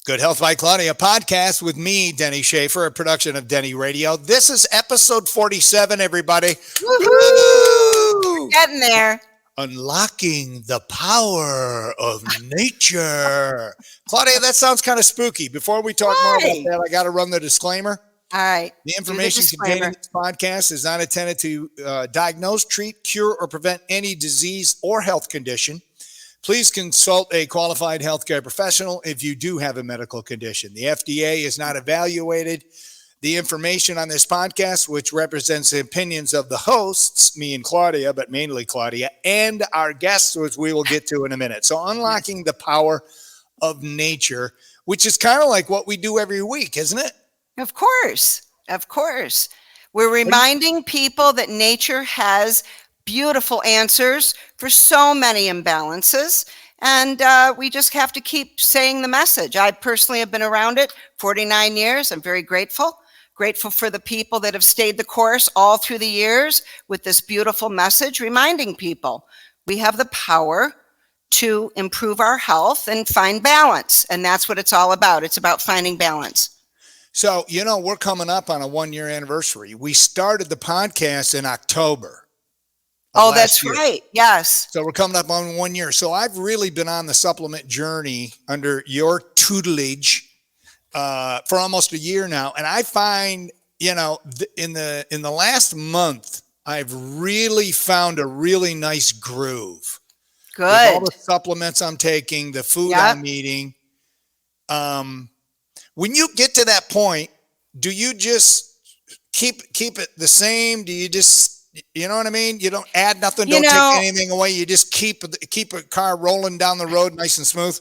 Good Health by Claudia podcast with me, Denny Schaefer, a production of Denny Radio. This is episode 47, everybody. Woohoo! We're getting there. Unlocking the power of nature. Claudia, that sounds kind of spooky. Before we talk more about that, I got to run the disclaimer. All right. The information contained in this podcast is not intended to diagnose, treat, cure, or prevent any disease or health condition. Please consult a qualified healthcare professional if you do have a medical condition. The FDA has not evaluated the information on this podcast, which represents the opinions of the hosts, me and Claudia, but mainly Claudia, and our guests, which we will get to in a minute. So unlocking the power of nature, which is kind of like what we do every week, isn't it? Of course. Of course. We're reminding people that nature has beautiful answers for so many imbalances. And we just have to keep saying the message. I personally have been around it 49 years. I'm very grateful for the people that have stayed the course all through the years with this beautiful message, reminding people we have the power to improve our health and find balance. And that's what it's all about. It's about finding balance. So, we're coming up on a 1-year anniversary. We started the podcast in October. Oh, that's right. Yes. So we're coming up on 1 year. So I've really been on the supplement journey under your tutelage for almost a year now. And I find, in the last month, I've really found a really nice groove. Good. With all the supplements I'm taking, the food I'm eating. When you get to that point, do you just keep it the same? Do you just, you know what I mean? You don't add nothing, don't take anything away. You just keep a car rolling down the road nice and smooth.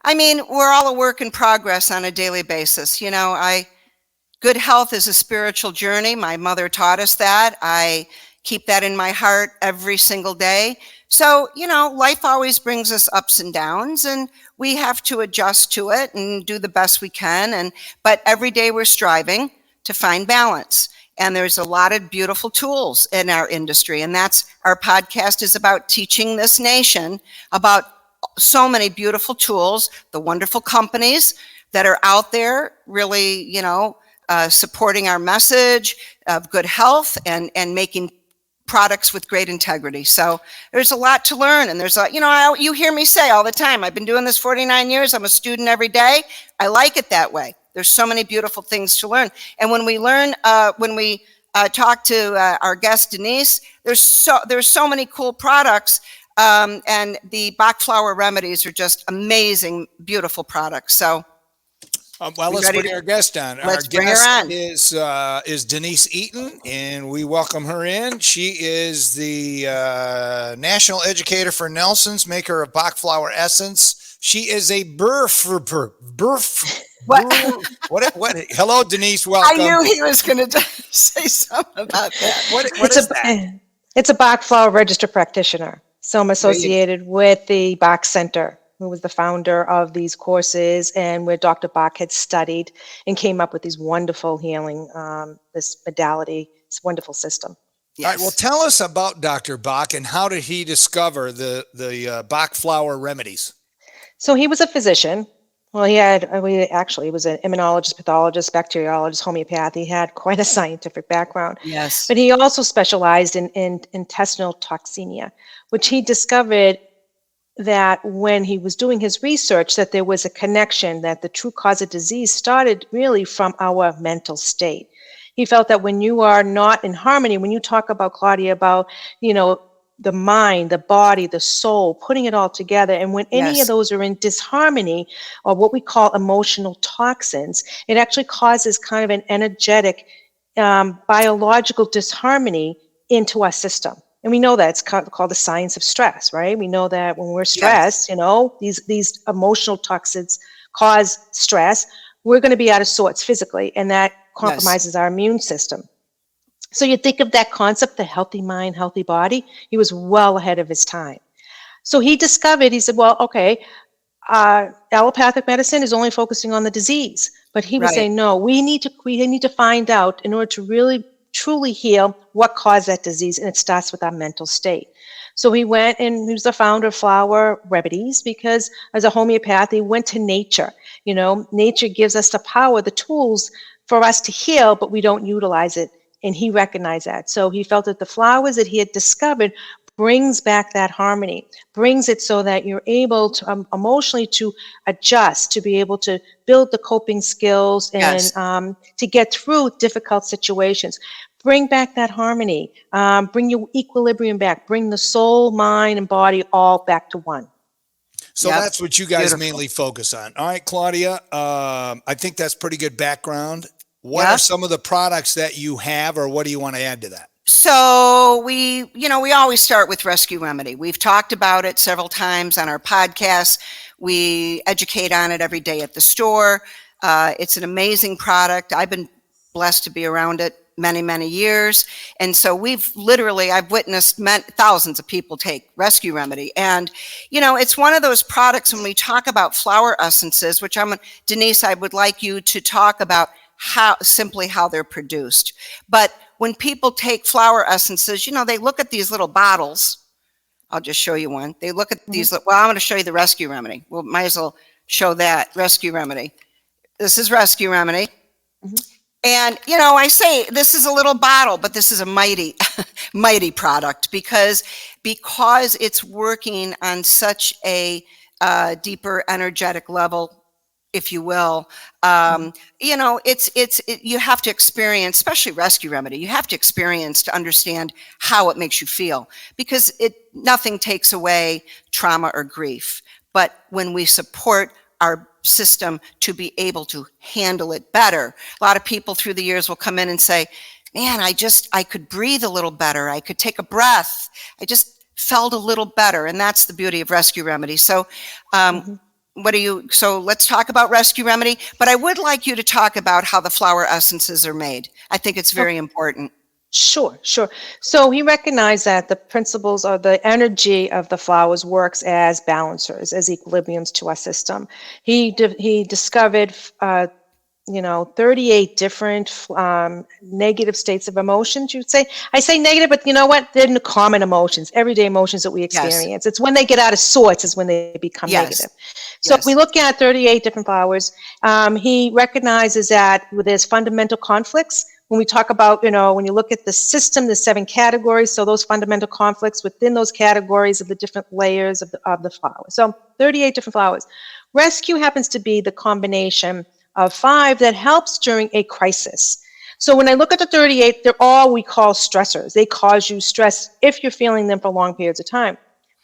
I mean, we're all a work in progress on a daily basis. Good health is a spiritual journey. My mother taught us that. I keep that in my heart every single day. So, life always brings us ups and downs, and we have to adjust to it and do the best we can. But every day we're striving to find balance. And there's a lot of beautiful tools in our industry. And that's our podcast is about teaching this nation about so many beautiful tools, the wonderful companies that are out there really, supporting our message of good health and making products with great integrity. So there's a lot to learn. And there's you hear me say all the time, I've been doing this 49 years. I'm a student every day. I like it that way. There's so many beautiful things to learn. And when we learn, talk to our guest, Denise, there's so many cool products. And the Bach flower remedies are just amazing, beautiful products. So let's bring our guest on. Our guest is Denise Eaton, and we welcome her in. She is the national educator for Nelson's, maker of Bach flower essence. She is a What? Hello, Denise. Welcome. I knew he was going to say something about that. What is that? It's a Bach flower registered practitioner. So I'm associated with the Bach Center, who was the founder of these courses and where Dr. Bach had studied and came up with these wonderful healing, this modality, this wonderful system. Yes. All right. Well, tell us about Dr. Bach and how did he discover the Bach flower remedies? So he was a physician. Well, he was an immunologist, pathologist, bacteriologist, homeopath. He had quite a scientific background. Yes. But he also specialized in intestinal toxemia, which he discovered that when he was doing his research, that there was a connection, that the true cause of disease started really from our mental state. He felt that when you are not in harmony, when you talk about, Claudia, about, the mind, the body, the soul, putting it all together. And when any of those are in disharmony, or what we call emotional toxins, it actually causes kind of an energetic, biological disharmony into our system. And we know that it's called the science of stress, right? We know that when we're stressed, these emotional toxins cause stress. We're going to be out of sorts physically, and that compromises our immune system. So you think of that concept, the healthy mind, healthy body. He was well ahead of his time. So he said, well, okay, allopathic medicine is only focusing on the disease. But he was saying, no, we need to find out, in order to really truly heal, what caused that disease? And it starts with our mental state. So he went, and he was the founder of Flower Remedies, because as a homeopath, he went to nature. Nature gives us the power, the tools for us to heal, but we don't utilize it. And he recognized that. So he felt that the flowers that he had discovered brings back that harmony, brings it so that you're able to emotionally to adjust, to be able to build the coping skills and Yes. To get through difficult situations. Bring back that harmony, bring your equilibrium back, bring the soul, mind, and body all back to one. So Yep. that's what you guys Beautiful. mainly focus on. All right, Claudia, I think that's pretty good background. What Yep. are some of the products that you have, or what do you want to add to that? So we always start with Rescue Remedy. We've talked about it several times on our podcast. We educate on it every day at the store. It's an amazing product. I've been blessed to be around it many, many years. And so I've witnessed thousands of people take Rescue Remedy. And, it's one of those products when we talk about flower essences, which Denise, I would like you to talk about how they're produced. But when people take flower essences, they look at these little bottles. I'll just show you one. They look at these. Well, I'm going to show you the Rescue Remedy. Well, might as well show that Rescue Remedy. This is Rescue Remedy. And, I say this is a little bottle, but this is a mighty, mighty product because it's working on such a deeper energetic level, if you will. You have to experience, especially Rescue Remedy, you have to experience to understand how it makes you feel, because nothing takes away trauma or grief. But when we support our system to be able to handle it better, a lot of people through the years will come in and say, man, I could breathe a little better. I could take a breath. I just felt a little better. And that's the beauty of Rescue Remedy. So, so let's talk about Rescue Remedy, but I would like you to talk about how the flower essences are made. I think it's very important. Sure. So he recognized that the principles or the energy of the flowers works as balancers, as equilibriums to our system. He discovered 38 different negative states of emotions, you'd say. I say negative, but you know what? They're the common emotions, everyday emotions that we experience. Yes. It's when they get out of sorts is when they become negative. So we look at 38 different flowers. He recognizes that there's fundamental conflicts. When we talk about, when you look at the system, there's 7 categories. So those fundamental conflicts within those categories of the different layers of the flower. So 38 different flowers. Rescue happens to be the combination of 5 that helps during a crisis. So when I look at the 38, they're all we call stressors. They cause you stress if you're feeling them for long periods of time.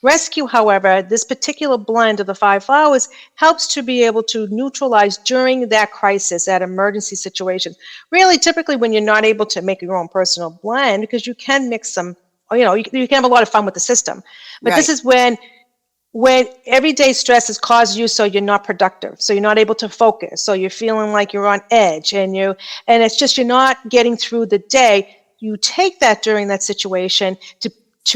Rescue, however, this particular blend of the 5 flowers helps to be able to neutralize during that crisis, that emergency situation. Really, typically when you're not able to make your own personal blend, because you can mix some, you can have a lot of fun with the system. But This is when everyday stress has caused you so you're not productive, so you're not able to focus, so you're feeling like you're on edge, and it's just you're not getting through the day. You take that during that situation to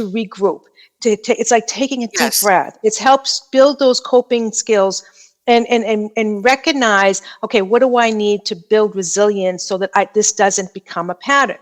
regroup. It's like taking a deep breath. It helps build those coping skills and recognize, okay, what do I need to build resilience so that this doesn't become a pattern?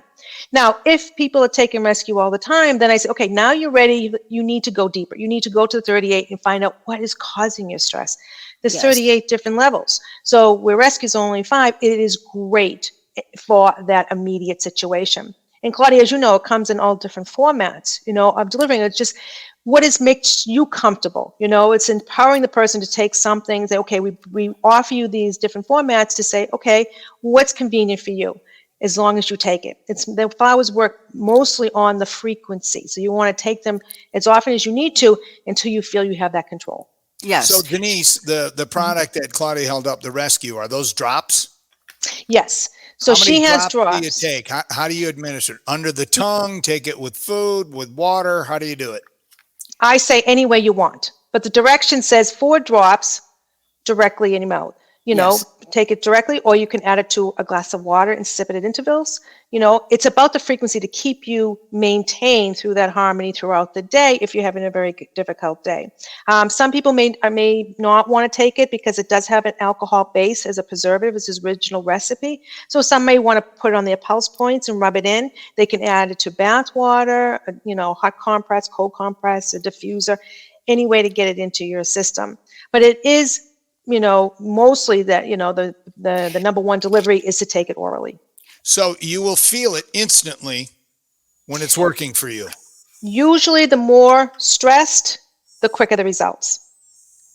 Now, if people are taking Rescue all the time, then I say, okay, now you're ready. You need to go deeper. You need to go to the 38 and find out what is causing your stress. There's 38 different levels. So where Rescue is only 5, it is great for that immediate situation. And Claudia, as you know, it comes in all different formats, of delivering. It's just makes you comfortable. It's empowering the person to take something, say, okay, we offer you these different formats to say, okay, what's convenient for you? As long as you take it. The flowers work mostly on the frequency. So you want to take them as often as you need to until you feel you have that control. Yes. So Denise, the product that Claudia held up, the Rescue, are those drops? Yes. So she has drops. How do you take? How do you administer it? Under the tongue, take it with food, with water? How do you do it? I say any way you want. But the direction says 4 drops directly in your mouth. Yes. take it directly, or you can add it to a glass of water and sip it at intervals. It's about the frequency to keep you maintained through that harmony throughout the day if you're having a very difficult day. Some people may not want to take it because it does have an alcohol base as a preservative. It's his original recipe. So some may want to put it on their pulse points and rub it in. They can add it to bath water, hot compress, cold compress, a diffuser, any way to get it into your system. But it is mostly that, the number one delivery is to take it orally. So you will feel it instantly when it's working for you. Usually the more stressed, the quicker the results.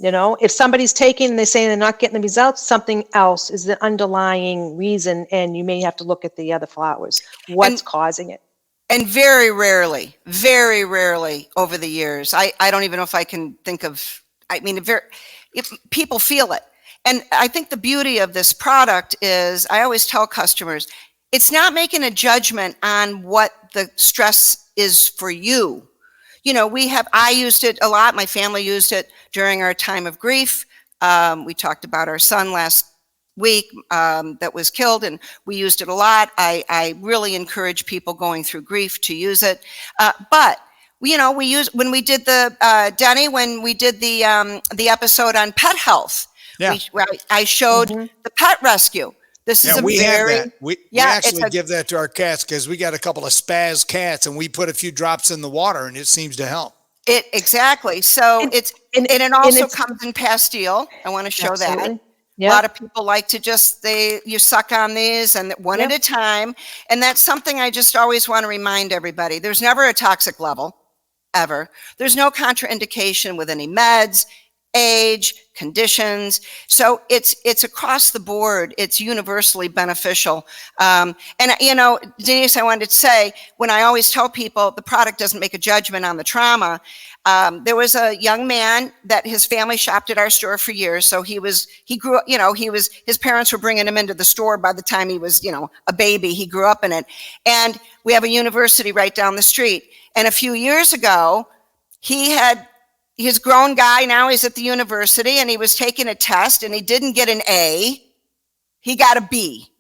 If somebody's taking and they're saying they're not getting the results, something else is the underlying reason, and you may have to look at the other flowers. What's causing it? And very rarely over the years, I don't even know if I can think of, if people feel it. And I think the beauty of this product is, I always tell customers, it's not making a judgment on what the stress is for you. I used it a lot. My family used it during our time of grief. We talked about our son last week that was killed, and we used it a lot. I really encourage people going through grief to use it. But we use, when we did Denny, when we did the episode on pet health, I showed the pet rescue. This is we actually give that to our cats because we got a couple of spaz cats, and we put a few drops in the water, and it seems to help. Exactly. So it also comes in pastille. I want to show that. Yep. A lot of people like to you suck on these and one at a time. And that's something I just always want to remind everybody. There's never a toxic level, ever. There's no contraindication with any meds, age, conditions. So it's across the board. It's universally beneficial. And Denise, I wanted to say, when I always tell people the product doesn't make a judgment on the trauma, there was a young man that his family shopped at our store for years. So he grew up, his parents were bringing him into the store by the time he was, a baby. He grew up in it. And we have a university right down the street. And a few years ago, he's a grown guy now, he's at the university, and he was taking a test, and he didn't get an A, he got a B.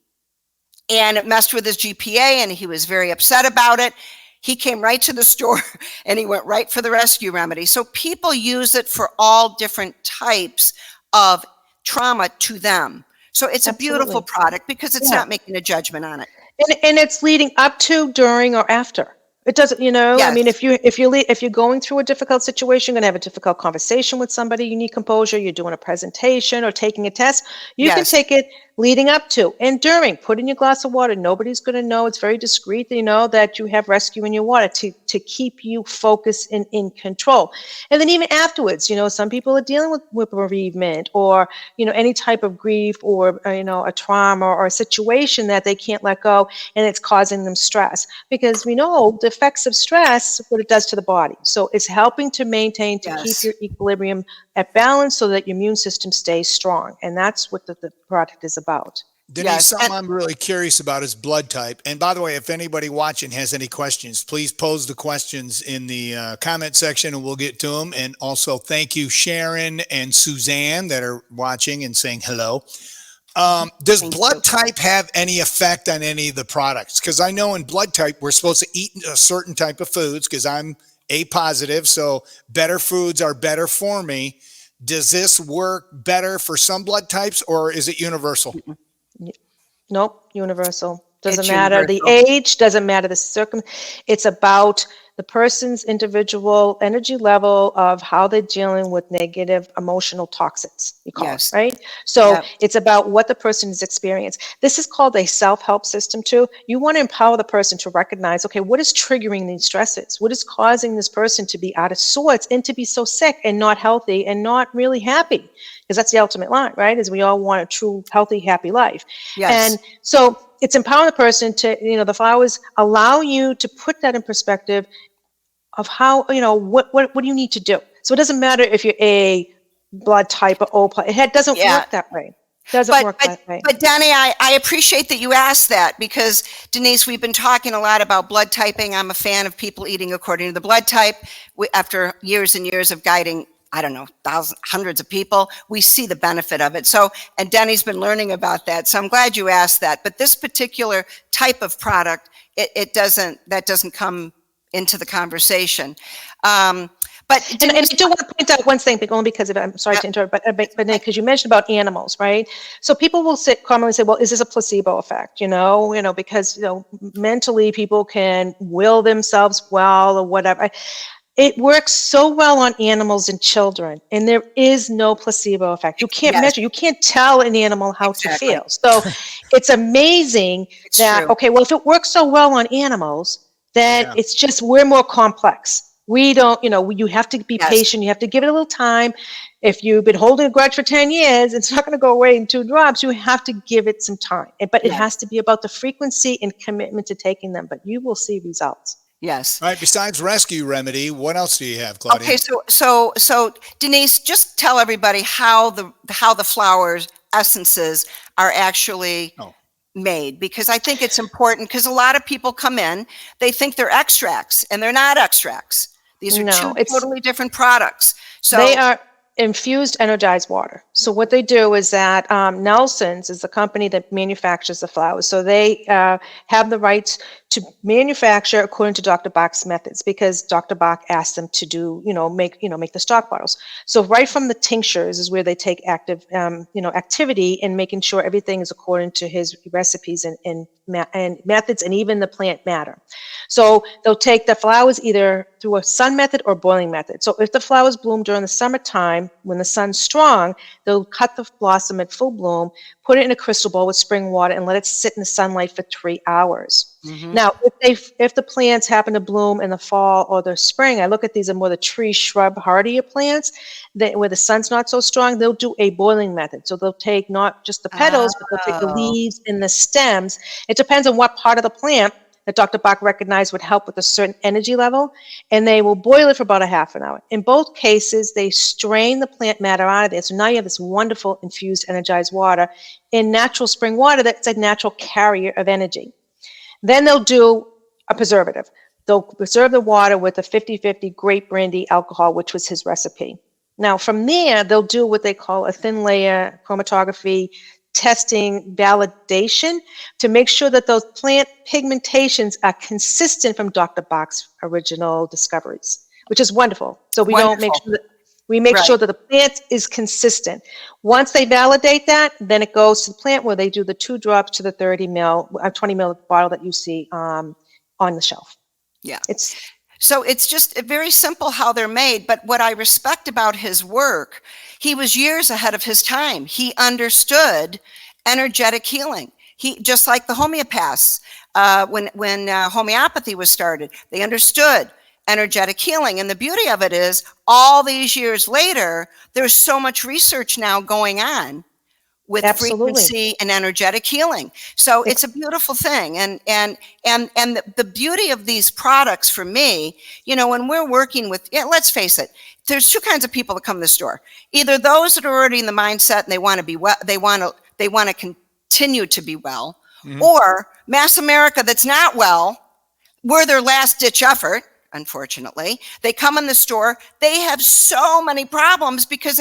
And it messed with his GPA, and he was very upset about it. He came right to the store, and he went right for the rescue remedy. So people use it for all different types of trauma to them. So it's a beautiful product because it's not making a judgment on it. And it's leading up to, during, or after. It doesn't, Yes. I mean, if you're going through a difficult situation, you're going to have a difficult conversation with somebody, you need composure, you're doing a presentation or taking a test, you can take it leading up to and during. Put in your glass of water. Nobody's going to know. It's very discreet, that you have rescue in your water to keep you focused and in control. And then even afterwards, some people are dealing with bereavement or, any type of grief or, a trauma or a situation that they can't let go, and it's causing them stress. Because we know the effects of stress, what it does to the body. So it's helping to maintain, to keep your equilibrium at balance so that your immune system stays strong. And that's what the product is about. Denise, something I'm really curious about is blood type. And by the way, if anybody watching has any questions, please pose the questions in the comment section and we'll get to them. And also thank you, Sharon and Suzanne, that are watching and saying hello. Does blood type have any effect on any of the products? Because I know in blood type, we're supposed to eat a certain type of foods because I'm A positive. So better foods are better for me. Does this work better for some blood types or is it universal? Nope, universal. Doesn't matter the age, doesn't matter the it's about the person's individual energy level of how they're dealing with negative emotional toxins, you call it, right? So it's about what the person has experienced. This is called a self-help system too. You want to empower the person to recognize, okay, what is triggering these stresses? What is causing this person to be out of sorts and to be so sick and not healthy and not really happy? Because that's the ultimate line, right? Is we all want a true, healthy, happy life. Yes. And so it's empowering the person to, the flowers allow you to put that in perspective of how, what do you need to do? So it doesn't matter if you're A blood type or O, it doesn't work that way. Doesn't work that way. But Danny, I appreciate that you asked that because Denise, we've been talking a lot about blood typing. I'm a fan of people eating according to the blood type after years and years of guiding I don't know, thousands, hundreds of people, we see the benefit of it. So, and Denny's been learning about that. So I'm glad you asked that. But this particular type of product, that doesn't come into the conversation. But And I do want to point out one thing, only because I'm sorry to interrupt, but because you mentioned about animals, right? So people will commonly say, well, is this a placebo effect? Because mentally people can will themselves well or whatever. It works so well on animals and children, and there is no placebo effect. You can't measure, you can't tell an animal how to feel. So it's amazing that, true. okay, well, if it works so well on animals, then it's just, we're more complex. We don't, you have to be patient. You have to give it a little time. If you've been holding a grudge for 10 years, it's not going to go away in 2 drops. You have to give it some time. But it has to be about the frequency and commitment to taking them. But you will see results. Yes. All right. Besides Rescue Remedy, what else do you have, Claudia? Okay. So Denise, just tell everybody how the flowers essences are actually made, because I think it's important, because a lot of people come in, they think they're extracts, and they're not extracts. These are two totally different products. So they are infused energized water. So what they do is that Nelson's is the company that manufactures the flowers. So they have the rights to manufacture according to Dr. Bach's methods, because Dr. Bach asked them to do, make the stock bottles. So right from the tinctures is where they take active, activity in making sure everything is according to his recipes and methods, and even the plant matter. So they'll take the flowers either through a sun method or boiling method. So if the flowers bloom during the summertime, when the sun's strong, they'll cut the blossom at full bloom, put it in a crystal bowl with spring water, and let it sit in the sunlight for 3 hours. Mm-hmm. Now, if the plants happen to bloom in the fall or the spring, I look at these as more the tree, shrub, hardier plants, where the sun's not so strong, they'll do a boiling method. So they'll take not just the petals, but they'll take the leaves and the stems. It depends on what part of the plant that Dr. Bach recognized would help with a certain energy level, and they will boil it for about a half an hour. In both cases, they strain the plant matter out of there. So now you have this wonderful infused energized water in natural spring water that's a natural carrier of energy. Then they'll do a preservative. They'll preserve the water with a 50-50 grape brandy alcohol, which was his recipe. Now from there, they'll do what they call a thin layer chromatography testing validation to make sure that those plant pigmentations are consistent from Dr. Bach's original discoveries, which is wonderful. So we don't make sure that sure that the plant is consistent. Once they validate that, then it goes to the plant where they do the 2 drops to the 20 ml bottle that you see on the shelf. Yeah. So it's just very simple how they're made. But what I respect about his work, he was years ahead of his time. He understood energetic healing. He, just like the homeopaths, when homeopathy was started, they understood energetic healing. And the beauty of it is, all these years later, there's so much research now going on with frequency and energetic healing. So it's a beautiful thing. And the beauty of these products for me, when we're working with, let's face it, there's 2 kinds of people that come to the store. Either those that are already in the mindset and they want to be well, they want to continue to be well, or mass America that's not well, we're their last ditch effort. Unfortunately, they come in the store, they have so many problems because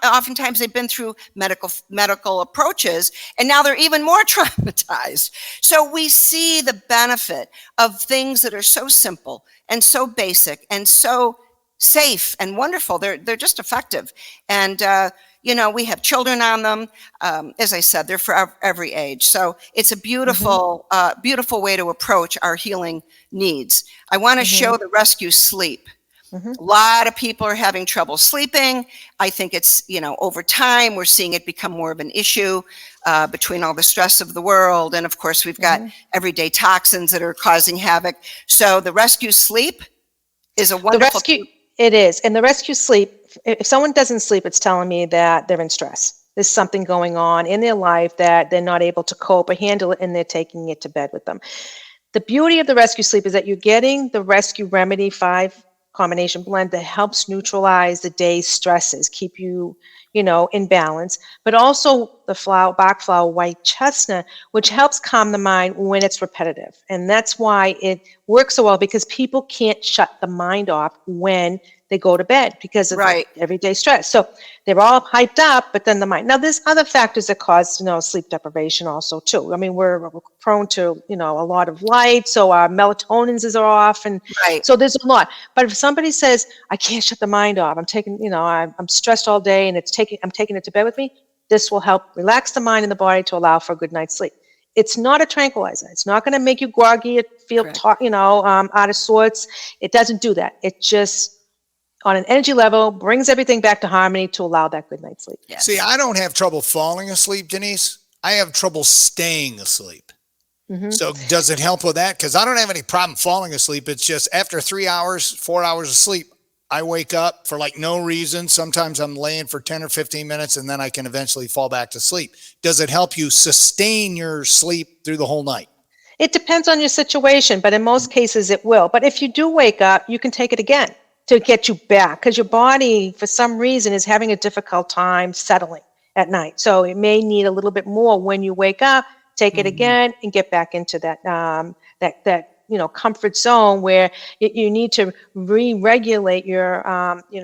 oftentimes they've been through medical approaches, and now they're even more traumatized. So we see the benefit of things that are so simple and so basic and so safe and wonderful. They're just effective. And we have children on them. As I said, they're for every age. So it's a beautiful, beautiful way to approach our healing needs. I want to show the Rescue Sleep. A lot of people are having trouble sleeping. I think it's, over time, we're seeing it become more of an issue between all the stress of the world. And of course, we've got everyday toxins that are causing havoc. So the Rescue Sleep is a wonderful. It is. And the Rescue Sleep, if someone doesn't sleep, it's telling me that they're in stress. There's something going on in their life that they're not able to cope or handle it, and they're taking it to bed with them. The beauty of the Rescue Sleep is that you're getting the Rescue Remedy 5 combination blend that helps neutralize the day's stresses, keep you, in balance. But also the Bach flower white chestnut, which helps calm the mind when it's repetitive. And that's why it works so well, because people can't shut the mind off when they go to bed because of Right. everyday stress. So they're all hyped up, but then the mind. Now, there's other factors that cause, sleep deprivation also too. I mean, we're prone to, a lot of light, so our melatonins are off, and Right. so there's a lot. But if somebody says, I can't shut the mind off, I'm taking, I'm stressed all day, and I'm taking it to bed with me, this will help relax the mind and the body to allow for a good night's sleep. It's not a tranquilizer. It's not going to make you groggy, feel, Correct. out of sorts. It doesn't do that. It just, on an energy level, brings everything back to harmony to allow that good night's sleep. Yes. See, I don't have trouble falling asleep, Denise. I have trouble staying asleep. Mhm. So does it help with that? Because I don't have any problem falling asleep. It's just after 3 hours, 4 hours of sleep, I wake up for like no reason. Sometimes I'm laying for 10 or 15 minutes and then I can eventually fall back to sleep. Does it help you sustain your sleep through the whole night? It depends on your situation, but in most cases it will. But if you do wake up, you can take it again to get you back, because your body, for some reason, is having a difficult time settling at night. So it may need a little bit more when you wake up. Take it again and get back into that comfort zone where you need to re-regulate your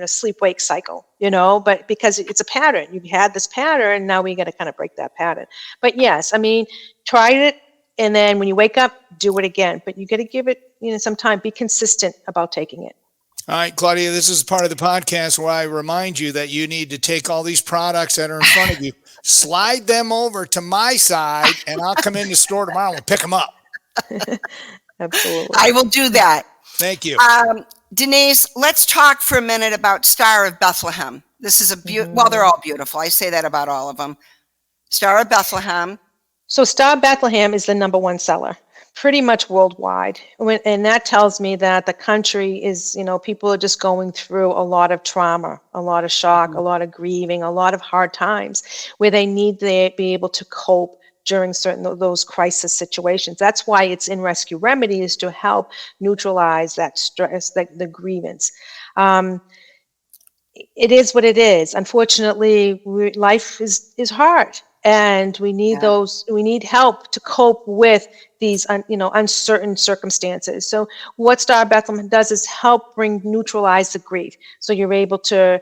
sleep-wake cycle. But because it's a pattern, you've had this pattern, now we got to kind of break that pattern. But yes, I mean, try it, and then when you wake up, do it again. But you got to give it some time. Be consistent about taking it. All right, Claudia, this is part of the podcast where I remind you that you need to take all these products that are in front of you, slide them over to my side, and I'll come in the store tomorrow and pick them up. Absolutely. I will do that. Thank you. Denise, let's talk for a minute about Star of Bethlehem. This is well, they're all beautiful. I say that about all of them. Star of Bethlehem. So Star of Bethlehem is the #1 seller, pretty much worldwide. And that tells me that the country is, people are just going through a lot of trauma, a lot of shock, a lot of grieving, a lot of hard times where they need to be able to cope during certain of those crisis situations. That's why it's in Rescue Remedies, to help neutralize that stress, the grievance. It is what it is. Unfortunately, life is hard, and we need we need help to cope with these uncertain circumstances. So what Star of Bethlehem does is help neutralize the grief, so you're able to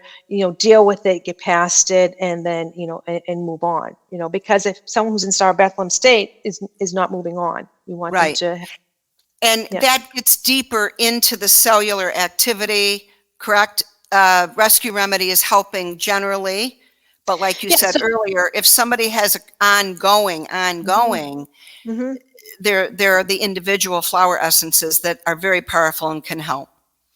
deal with it, get past it, and then and move on. Because if someone who's in Star of Bethlehem state is not moving on, we want them to. And that gets deeper into the cellular activity, correct? Rescue Remedy is helping generally, but like you said earlier, if somebody has ongoing, Mm-hmm. there are the individual flower essences that are very powerful and can help.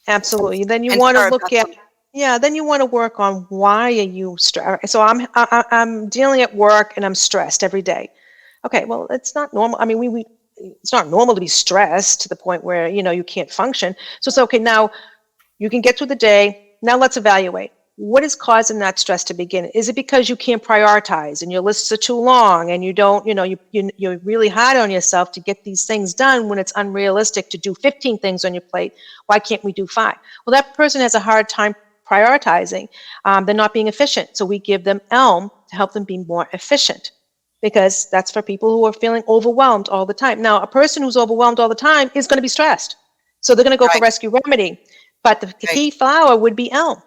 Absolutely. Then you And want to Star of look at, then you want to work on why are you stressed. So I'm dealing at work and I'm stressed every day. Okay, well, it's not normal. I mean, it's not normal to be stressed to the point where, you can't function. So it's okay. Now you can get through the day. Now let's evaluate. What is causing that stress to begin? Is it because you can't prioritize and your lists are too long and you don't, you're really hard on yourself to get these things done when it's unrealistic to do 15 things on your plate? Why can't we do 5? Well, that person has a hard time prioritizing. They're not being efficient. So we give them ELM to help them be more efficient, because that's for people who are feeling overwhelmed all the time. Now, a person who's overwhelmed all the time is going to be stressed. So they're going to go for Rescue Remedy. But the key flower would be ELM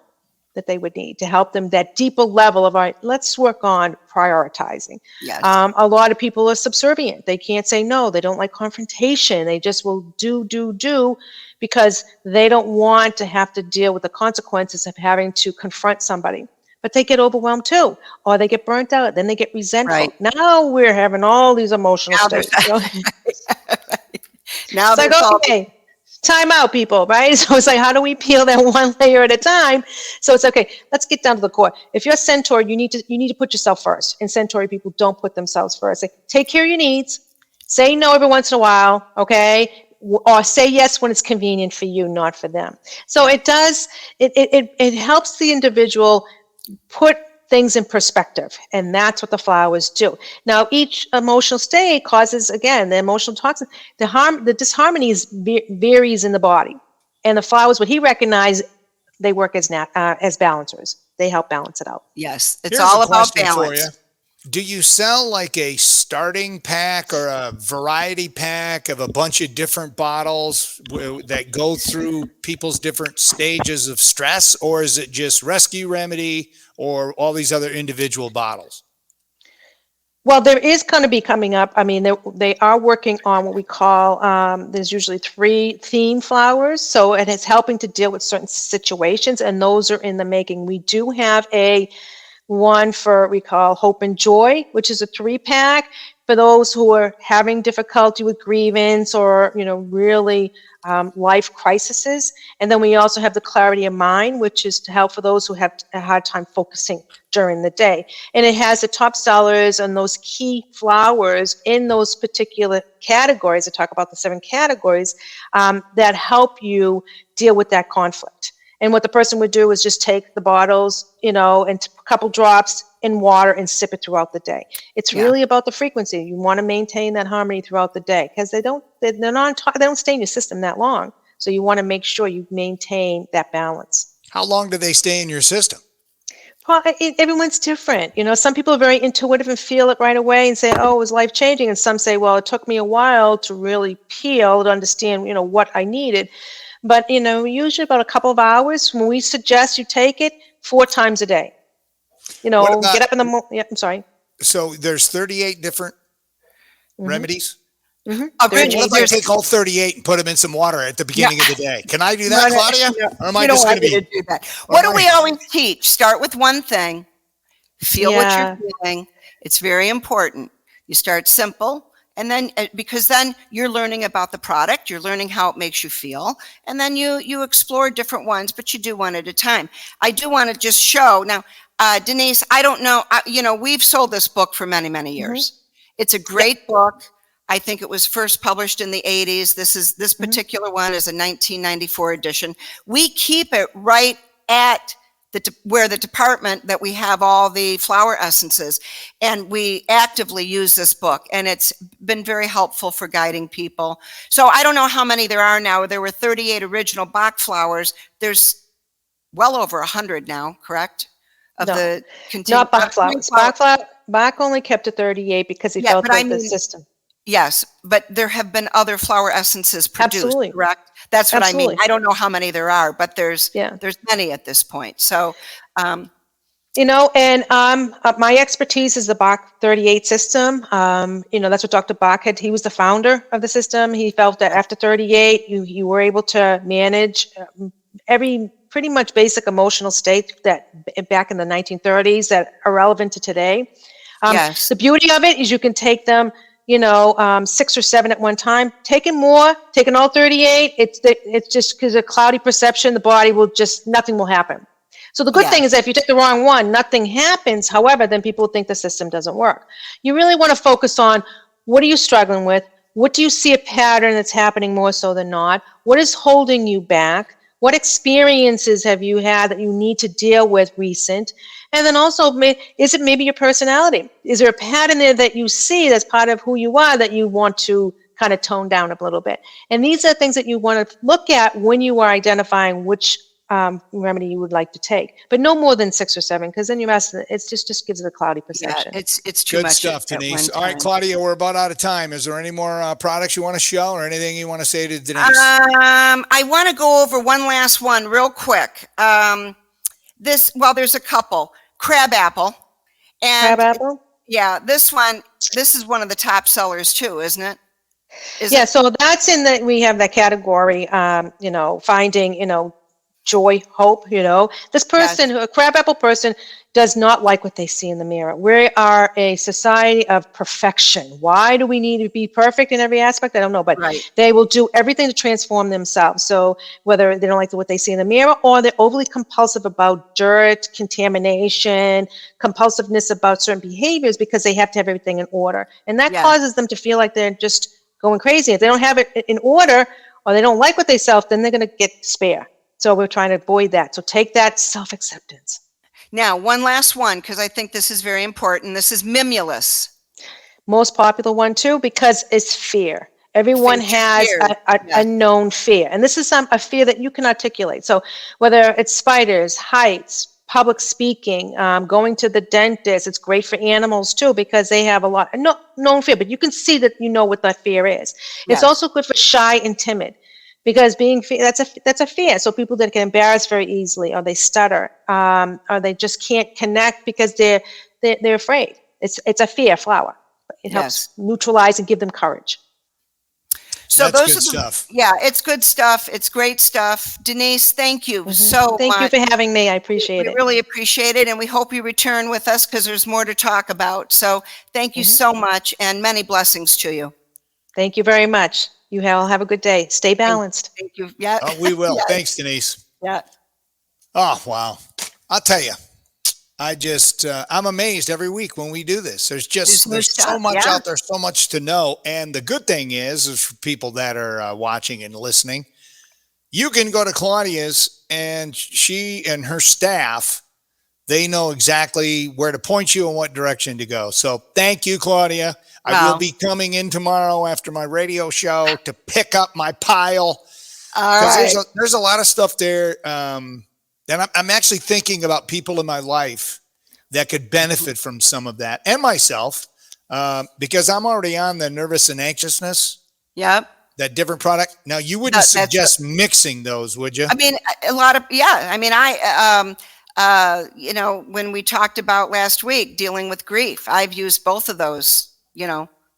that they would need to help them that deeper level of, all right, let's work on prioritizing. Yes. A lot of people are subservient. They can't say no. They don't like confrontation. They just will do because they don't want to have to deal with the consequences of having to confront somebody. But they get overwhelmed too, or they get burnt out. Then they get resentful. Right. Now we're having all these emotional states. Now it's like, okay, time out, people, right? So it's like, how do we peel that one layer at a time? So it's okay. Let's get down to the core. If you're a Centaur, you need to put yourself first. And Centauri people don't put themselves first. Like, take care of your needs. Say no every once in a while, okay? Or say yes when it's convenient for you, not for them. So it does. It helps the individual put things in perspective, and that's what the flowers do. Now, each emotional state causes, again, the emotional toxin. The disharmony varies in the body, and the flowers, what he recognized, they work as balancers. They help balance it out. Yes, it's Here's all a about question for balance. you. Do you sell like a starting pack or a variety pack of a bunch of different bottles that go through people's different stages of stress, or is it just Rescue Remedy or all these other individual bottles? Well, there is going to be coming up. I mean, they are working on what we call, there's usually 3 theme flowers. So it is helping to deal with certain situations, and those are in the making. We do have one for we call Hope and Joy, which is a 3-pack for those who are having difficulty with grievance or, really life crises. And then we also have the Clarity of Mind, which is to help for those who have a hard time focusing during the day. And it has the top sellers and those key flowers in those particular categories. I talk about the 7 categories that help you deal with that conflict. And what the person would do is just take the bottles, and a couple drops in water and sip it throughout the day. It's really about the frequency. You want to maintain that harmony throughout the day because they don't stay in your system that long. So you want to make sure you maintain that balance. How long do they stay in your system? Well, everyone's different. Some people are very intuitive and feel it right away and say, oh, it was life changing. And some say, well, it took me a while to really peel to understand, what I needed. But, usually about a couple of hours. When we suggest you take it 4 times a day, get up in the morning. Yeah, I'm sorry. So there's 38 different remedies. Mm-hmm. What if I take all 38 and put them in some water at the beginning of the day? Can I do that, Claudia? Or am I just going to do that? What do we always teach? Start with one thing. Feel what you're feeling. It's very important. You start simple. And then, because then you're learning about the product, you're learning how it makes you feel, and then you explore different ones, but you do one at a time. I do want to just show now, Denise. I don't know. We've sold this book for many, many years. Mm-hmm. It's a great book. I think it was first published in the 80s. This particular one is a 1994 edition. We keep it right at where the department that we have all the flower essences, and we actively use this book, and it's been very helpful for guiding people. So I don't know how many there are now. There were 38 original Bach flowers. There's well over 100 now, correct? Not Bach flowers. Bach only kept to 38 because he felt like the system. Yes, but there have been other flower essences produced, Absolutely. Correct? That's what Absolutely. I mean. I don't know how many there are, but there's many at this point. So, my expertise is the Bach 38 system. That's what Dr. Bach had. He was the founder of the system. He felt that after 38, you were able to manage every pretty much basic emotional state that back in the 1930s that are relevant to today. Yes. The beauty of it is you can take them 6 or 7 at one time. Taking all 38, it's just because of cloudy perception, the body nothing will happen. So the good thing is that if you take the wrong one, nothing happens. However, then people think the system doesn't work. You really want to focus on what are you struggling with? What do you see a pattern that's happening more so than not? What is holding you back? What experiences have you had that you need to deal with recent? And then also, is it maybe your personality? Is there a pattern there that you see that's part of who you are that you want to kind of tone down a little bit? And these are things that you want to look at when you are identifying which remedy you would like to take, but no more than 6 or 7, because then you mess it just gives it a cloudy perception. Yeah, it's too Good much stuff, Denise. All right, Claudia, we're about out of time. Is there any more products you want to show or anything you want to say to Denise? I want to go over one last one real quick. There's a couple. Crabapple. Crabapple? Yeah, this is one of the top sellers too, isn't it? So that's we have that category, finding, joy, hope, this person, a crabapple person, does not like what they see in the mirror. We are a society of perfection. Why do we need to be perfect in every aspect? I don't know, but they will do everything to transform themselves. So whether they don't like what they see in the mirror, or they're overly compulsive about dirt, contamination, compulsiveness about certain behaviors because they have to have everything in order. And that causes them to feel like they're just going crazy. If they don't have it in order, or they don't like what they self, then they're going to get despair. So we're trying to avoid that. So take that self-acceptance. Now, one last one, because I think this is very important. This is Mimulus. Most popular one, too, because it's fear. Everyone has a known fear. And this is a fear that you can articulate. So whether it's spiders, heights, public speaking, going to the dentist. It's great for animals too because they have a lot, no fear, but you can see that you know what that fear is. It's Yes. also good for shy and timid because that's a fear. So people that get embarrassed very easily, or they stutter, or they just can't connect because they're afraid. It's a fear flower. It helps neutralize and give them courage. So That's those good are stuff. Yeah, it's good stuff. It's great stuff. Denise, thank you so Thank you much. for having me. I appreciate We it. really appreciate it, and we hope you return with us because there's more to talk about. So thank you so much, and many blessings to you. Thank you very much. You all have a good day. Stay balanced. Thank you. Yeah. Oh, we will. Yes. Thanks, Denise. Yeah. Oh, wow. I'll tell you, I'm amazed every week when we do this. There's new There's so stuff, much yeah. out there, so much to know. And the good thing is for people that are watching and listening, you can go to Claudia's and she and her staff, they know exactly where to point you and what direction to go. So thank you, Claudia. I Wow. will be coming in tomorrow after my radio show to pick up my pile. All Because right. there's a lot of stuff there. And I'm actually thinking about people in my life that could benefit from some of that, and myself, because I'm already on the nervous and anxiousness, Yep. that different product. Now, you wouldn't That's suggest mixing those, would you? I mean, a lot of, yeah. I mean, when we talked about last week dealing with grief, I've used both of those,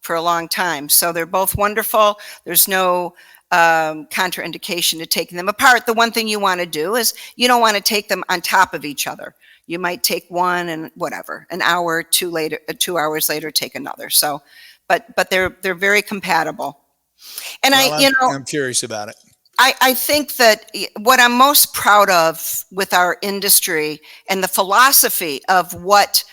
for a long time. So they're both wonderful. There's no contraindication to taking them apart. The one thing you want to do is you don't want to take them on top of each other. You might take one and whatever, an hour or 2 hours later, take another. So, but they're very compatible. And Well, I'm curious about it. I think that what I'm most proud of with our industry and the philosophy of what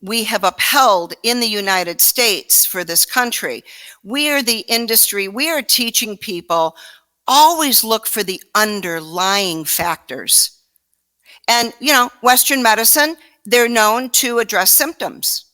we have upheld in the United States for this country, we are the industry, we are teaching people always look for the underlying factors. And, Western medicine, they're known to address symptoms,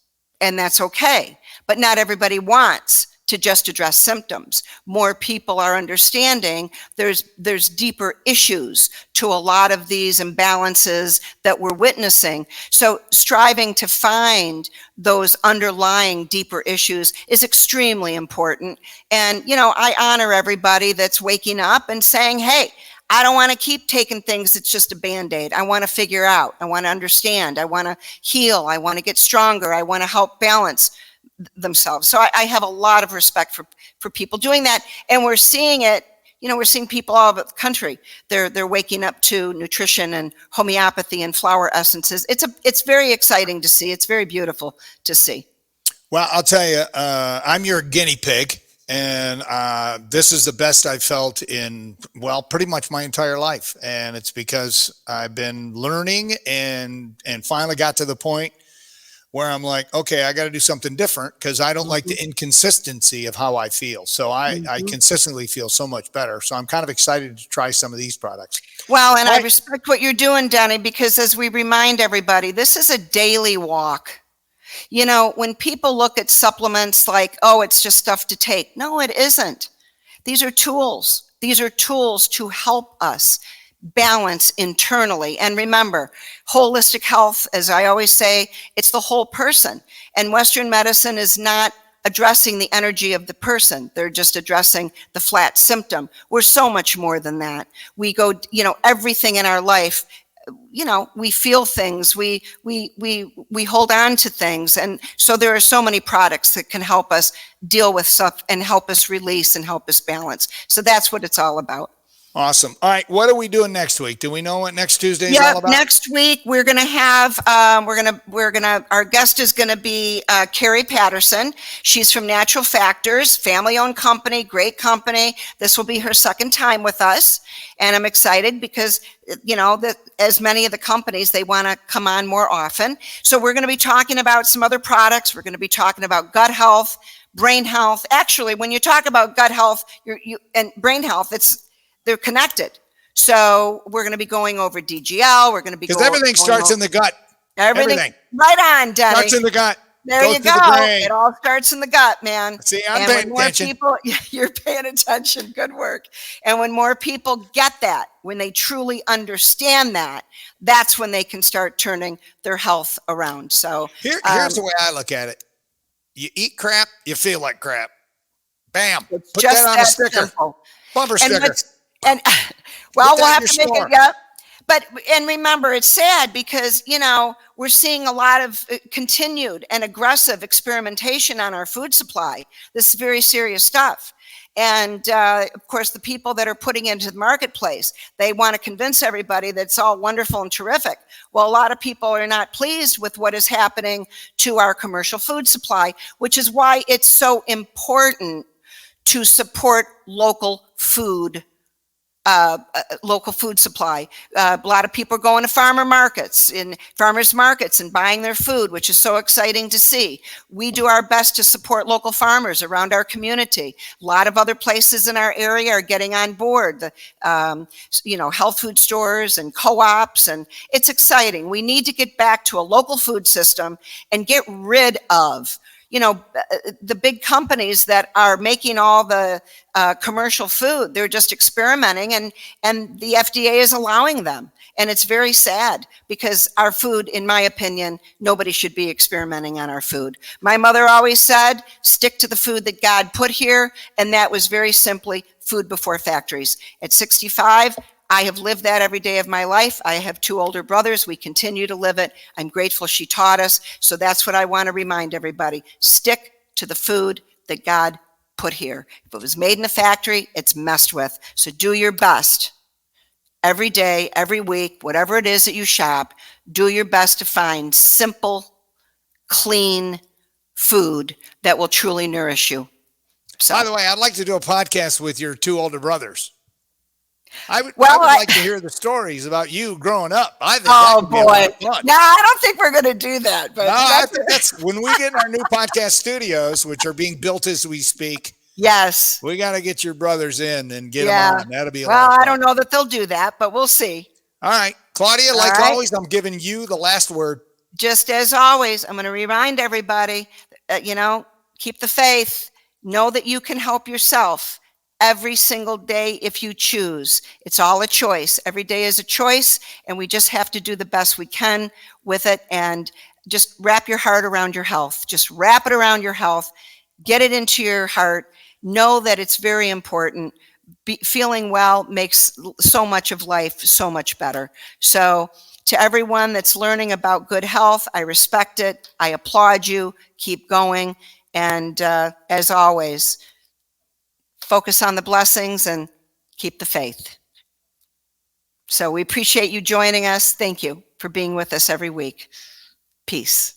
and that's okay. But not everybody wants to just address symptoms. More people are understanding there's deeper issues to a lot of these imbalances that we're witnessing. So striving to find those underlying deeper issues is extremely important. And, I honor everybody that's waking up and saying, hey, I don't want to keep taking things that's just a Band-Aid. I want to figure out. I want to understand. I want to heal. I want to get stronger. I want to help balance themselves. So I have a lot of respect for people doing that. And we're seeing it, we're seeing people all over the country. They're waking up to nutrition and homeopathy and flower essences. It's very exciting to see. It's very beautiful to see. Well, I'll tell you, I'm your guinea pig. And this is the best I've felt in, pretty much my entire life. And it's because I've been learning and finally got to the point where I'm like, okay, I got to do something different because I don't like the inconsistency of how I feel. So I consistently feel so much better. So I'm kind of excited to try some of these products. Well, and I respect what you're doing, Denny, because as we remind everybody, this is a daily walk. When people look at supplements like, oh, it's just stuff to take. No, it isn't. These are tools. These are tools to help us balance internally. And remember, holistic health, as I always say, it's the whole person. And Western medicine is not addressing the energy of the person. They're just addressing the flat symptom. We're so much more than that. We go, everything in our life, we feel things, we hold on to things. And so there are so many products that can help us deal with stuff and help us release and help us balance. So that's what it's all about. Awesome. All right. What are we doing next week? Do we know what next Tuesday is all about? Next week we're going to have, our guest is going to be Carrie Patterson. She's from Natural Factors, family-owned company, great company. This will be her second time with us. And I'm excited because, as many of the companies, they want to come on more often. So we're going to be talking about some other products. We're going to be talking about gut health, brain health. Actually, when you talk about gut health and brain health, they're connected. So we're going to be going over DGL. We're going to be because everything starts in the gut. Everything. Right on, Denny. Starts in the gut. There Go you to the go. brain. It all starts in the gut, man. See, I'm And paying when more attention. people, you're paying attention. Good work. And when more people get that, when they truly understand that, that's when they can start turning their health around. So Here's the way I look at it. You eat crap, you feel like crap. Bam. it's Put just that on a that sticker. simple. Bumper And sticker. and well, Put that we'll in have your to make store. it. Yep. But and remember, it's sad because we're seeing a lot of continued and aggressive experimentation on our food supply. This is very serious stuff. And of course, the people that are putting it into the marketplace, they want to convince everybody that it's all wonderful and terrific. Well, a lot of people are not pleased with what is happening to our commercial food supply, which is why it's so important to support local food supply. A lot of people are going to farmers markets and buying their food, which is so exciting to see. We do our best to support local farmers around our community. A lot of other places in our area are getting on board, the health food stores and co-ops, and it's exciting. We need to get back to a local food system and get rid of the big companies that are making all the commercial food. They're just experimenting, and the FDA is allowing them. And it's very sad because our food, in my opinion, nobody should be experimenting on our food. My mother always said, stick to the food that God put here. And that was very simply food before factories. At 65, I have lived that every day of my life. I have 2 older brothers. We continue to live it. I'm grateful she taught us. So that's what I want to remind everybody. Stick to the food that God put here. If it was made in a factory, it's messed with. So do your best. Every day, every week, whatever it is that you shop, do your best to find simple, clean food that will truly nourish you. So, By the way, I'd like to do a podcast with your 2 older brothers. I would Well, like to hear the stories about you growing up. I think that oh could be a lot boy. of fun. No, I don't think we're going to do that. But No, I think that's when we get in our new podcast studios, which are being built as we speak. yes. We got to get your brothers in and get Yeah. them on. That'll be a Well, lot of fun. I don't know that they'll do that, but we'll see. All right, Claudia, like All right. always, I'm giving you the last word. Just as always, I'm going to remind everybody that, keep the faith. Know that you can help yourself every single day if you choose. It's all a choice. Every day is a choice, and we just have to do the best we can with it. And just wrap your heart around your health. Just wrap it around your health. Get it into your heart. Know that it's very important. Feeling well makes so much of life so much better. So to everyone that's learning about good health, I respect it. I applaud you. Keep going. And as always, focus on the blessings and keep the faith. So we appreciate you joining us. Thank you for being with us every week. Peace.